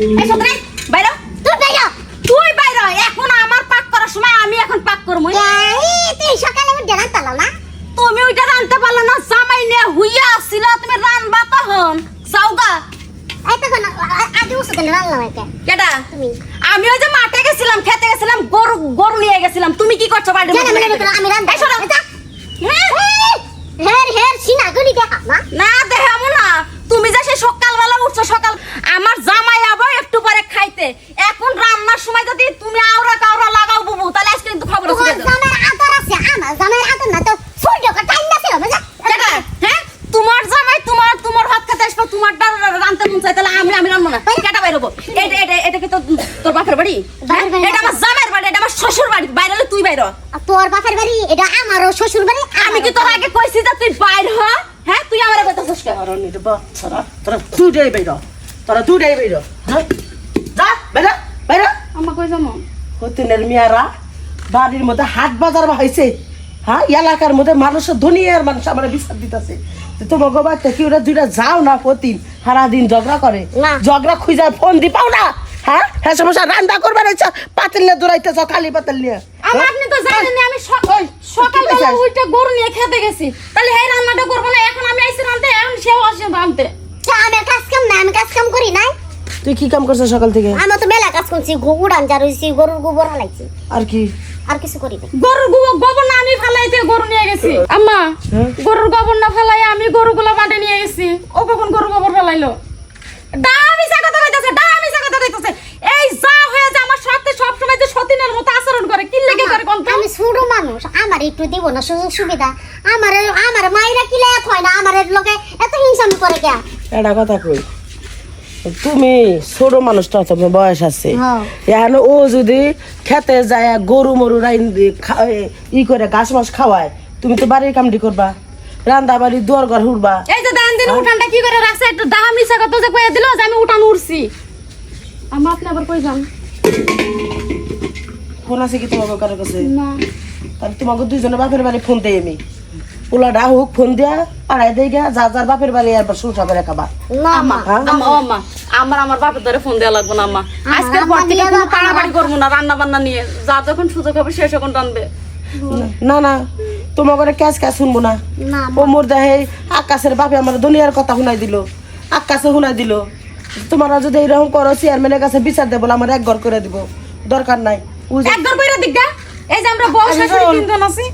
এই সদরে বাইরে তুই বাইরে এখন আমার পাক করার সময় আমি এখন পাক করব তুই সকালে উঠে রান্তালো না তুমি ওইটা রানতে পারলে না জামাই নিয়ে হুইয়া আসছিল তুমি রানবা কখন যাওগা এই তখন আদি উসে কেন রান্নাম এটা কেডা তুমি আমি ওই যে মাঠে গেছিলাম খেতে গেছিলাম গরু নিয়ে গেছিলাম তুমি কি করছো বাড়িতে আমি রান্না এই শোনো হের সিনা গলি দেখা মা না দেখামু না তুমি যে সে সকালবেলা উঠছো সকাল আমার জামাই আবার একটু পরে খাইতে এখন রান্নার সময় যদি তুমি আওরা কাওরা লাগাও বুবু তাহলে আজকে কিন্তু খবর আছে জামার আদর আছে আমার জামার আদর না তো সূর্য কা টাইম না ছিল মজা হ্যাঁ তোমার জামাই তোমার ভাত খেতে আসবে তোমার রান্তে মন চাই তাহলে আমি রান্না না কেটা বাইরবো এটা কি তোর বাপের বাড়ি এটা আমার জামাইয়ের বাড়ি এটা আমার শ্বশুর বাড়ি বাইরে হলে তুই বাইর তোর বাপের বাড়ি এটা আমারও শ্বশুর বাড়ি আমি কি তোর আগে কইছি যে তুই বাইর হ হ্যাঁ তুই আমার কথা শুনছ কেন আরে বাচ্চারা তোরা দুটাই বাইরো হ্যাঁ যা বাইরো আমা কই যামু হতিনের মিয়ারা বাড়ির মধ্যে হাট বাজার হয়েছে হ্যাঁ এলাকার মধ্যে মানুষের দুনিয়ার মানুষ আমার বিচার দিতেছে তোমাকে বাচ্চা কি ওরা দুইটা যাও না প্রতিদিন সারাদিন ঝগড়া করে ঝগড়া খুঁজে ফোন দি পাও না হ্যাঁ হ্যাঁ সমস্যা রান্না করবার ইচ্ছা পাতিল নিয়ে দৌড়াইতেছ খালি পাতিল নিয়ে আমার আপনি তো জানেন আমি সকালবেলা উইটা গরু নিয়ে খেতে গেছি তাহলে এই রান্নাটা করব না এখন আমি আইছি রান্তে এখন সেও আসে রান্তে আমি কাজ কাম করি নাই তুই কি কাম করছিস সকাল থেকে আমি তো মেলা কাজ করছি উড়ান জারুইছি গরুর গোবর হালাইছি আর কি আর কিছু করি না গরুর গোবর না আমি ফালাইতে গরু নিয়ে গেছি আম্মা গরুর গোবর না ফালাই আমি গরুগুলো মাঠে নিয়ে গেছি ও কখন গরুর গোবর ফালাইলো দামি কথা কইতাছে এই যা হয়ে যায় আমার সাথে সব সময় যে সতীনের মতো আচরণ করে কি লেগে করে কোন আমি ছোট মানুষ আমার একটু দিব না সুযোগ সুবিধা আমার মাইরা কি লাগ হয় না আমার লোকে এত হিংসামি করে কে এটা কথা কই তুমি ছোট মানুষটা তোমার বয়স আছে হ্যাঁ। এখন ও যদি খেতে যায় গরু মরু ই করে ঘাস মাস খাওয়ায় তুমি তো বাড়ির কামটি করবা রান্দা বাড়ি দুয়ার ঘর হুড়বা এই যে দান দিন উঠানটা কি করে রাখছে একটু দাম নিচে কত যে কইয়া দিল যে আমি উঠান উড়ছি আমি আপনি আবার কই যান ফোন আছে কি তোমাকে কারো কাছে না তাহলে তোমাকে দুইজনের বাপের বাড়ি ফোন দেই আমি পোলাডা হোক ফোন দিয়া পাড়াই দেই গা যার বাপের বাড়ি আর সংসার করে খাবা না আম্মা আমার বাপের ধরে ফোন দেয়া লাগবে না আম্মা আজকের পর থেকে কোনো কাড়াবাড়ি করবো না রান্না বান্না নিয়ে যা যখন সুযোগ হবে সে যখন রানবে না না তোমার ঘরে ক্যাশ শুনবো না না ও মোর দেহে আকাশের বাপে আমার দুনিয়ার কথা শুনাই দিল আকাশে শুনাই দিল তোমরা যদি এইরকম করো চেয়ারম্যানের কাছে বিচার দেবো আমার এক ঘর করে দিব দরকার নাই একদম কইরা দিগা এই যে আমরা বউ শাশুড়ি তিনজন আছি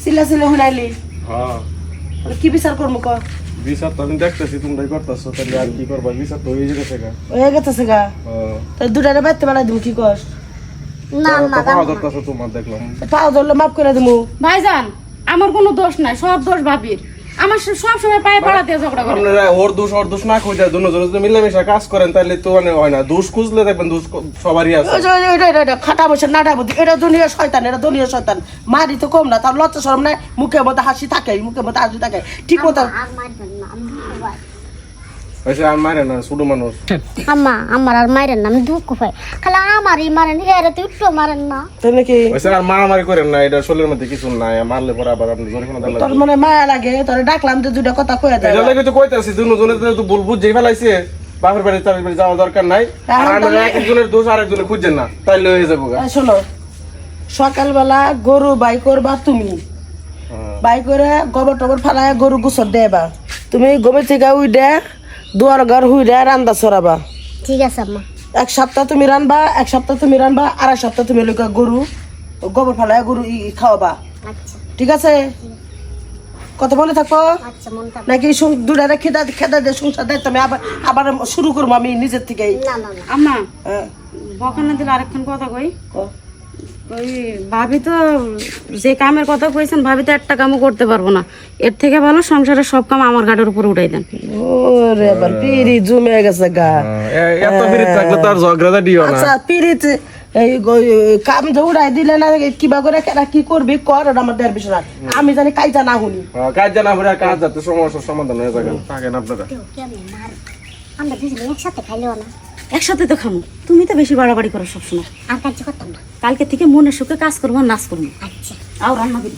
সিলা শুনাইলি হ্যাঁ কি বিচার করবো ক বিচার তো আমি দেখতেছি তোমরাই করতেছো তাহলে আর কি করবা বিচার তো হয়ে যেতেছে গা হয়ে গেছে গা তো দুটারে বাইতে বেড়াই দিব কি কর না না পাওয়া ধরতেছো তোমার দেখলাম পাও ধরলে মাফ করে দিব ভাইজান আমার কোনো দোষ নাই সব দোষ ভাবির আমার সব সময় পায়ে পাড়া দিয়ে ঝগড়া করে আপনারা ওর দোষ না খুঁজে দুজন যদি মিলেমিশে কাজ করেন তাহলে তো মানে হয় না দোষ খুঁজলে দেখবেন দোষ সবারই আছে খাটা বসে নাটা বুদ্ধি এটা দুনিয়া শয়তান মারি তো কম না তার লজ্জা শরম নাই মুখের মধ্যে হাসি থাকে ঠিক মতো আর মারে না ছোট মানুষ আম্মা আমার আর মারেন না আমি দুঃখ পাই খালি আমারই মারেন এরা তো একটু মারেন না তাই নাকি আর মারামারি করেন না এটা শরীরের মধ্যে কিছু নাই মারলে পরে আবার আপনি জরিমানা দেন তোর মনে মায়া লাগে তোর ডাকলাম তো দুটা কথা কয়ে দেয় এটা লাগে তো কইতাছি দুজনে তো ভুল বুঝেই ফেলাইছে বাপের বাড়ি তার বাড়ি যাওয়া দরকার নাই আর আমরা একজনের দোষ আরেকজনে খুঁজছেন না তাইলে হয়ে যাবো শোনো সকালবেলা গরু বাই করবা তুমি বাই করে গোবর টবর ফালায় গরু গুছর দেবা তুমি গমের থেকে উইডে দুয়ার ঘর হুইডে রান্দা ছড়াবা ঠিক আছে আম্মা এক সপ্তাহ তুমি রানবা আর এক সপ্তাহ তুমি গরু গোবর ফালায় গরু খাওয়াবা আচ্ছা ঠিক আছে কথা বলে থাকো আচ্ছা মন থাক নাকি দুটারে খেদা দিয়ে সংসার দায়িত্ব আমি আবার শুরু করবো আমি নিজের থেকেই না না না আম্মা বকানা দিলে আরেকখান কথা কই ওই ভাবি তো যে কামের কথা কইছেন ভাবি তো একটা কামও করতে পারবো না এর থেকে ভালো সংসারের সব কাম আমার গাড়ির উপর উঠাই দেন ওরে আবার পিরি জমে গেছে গা এত ফিরিত থাকলে তার ঝগড়াটা দিও না আচ্ছা পিরিত এই কাম যে উড়াই দিলে না কিবা করে কেনা কি করবি কর ওটা আমার দেড় বিষয় না আমি জানি কাইজা না শুনি কাজ জানা হলে কাজ যাতে সমস্যার সমাধান হয়ে যাবে থাকেন আপনারা আমরা দুজনে একসাথে খাইলেও না একসাথে তো খামো তুমি তো বেশি বাড়াবাড়ি করো সবসময় আর কাজ করতাম না কালকে থেকে মনের সুখে কাজ করবো নাচ করবো আচ্ছা আর রান্না করি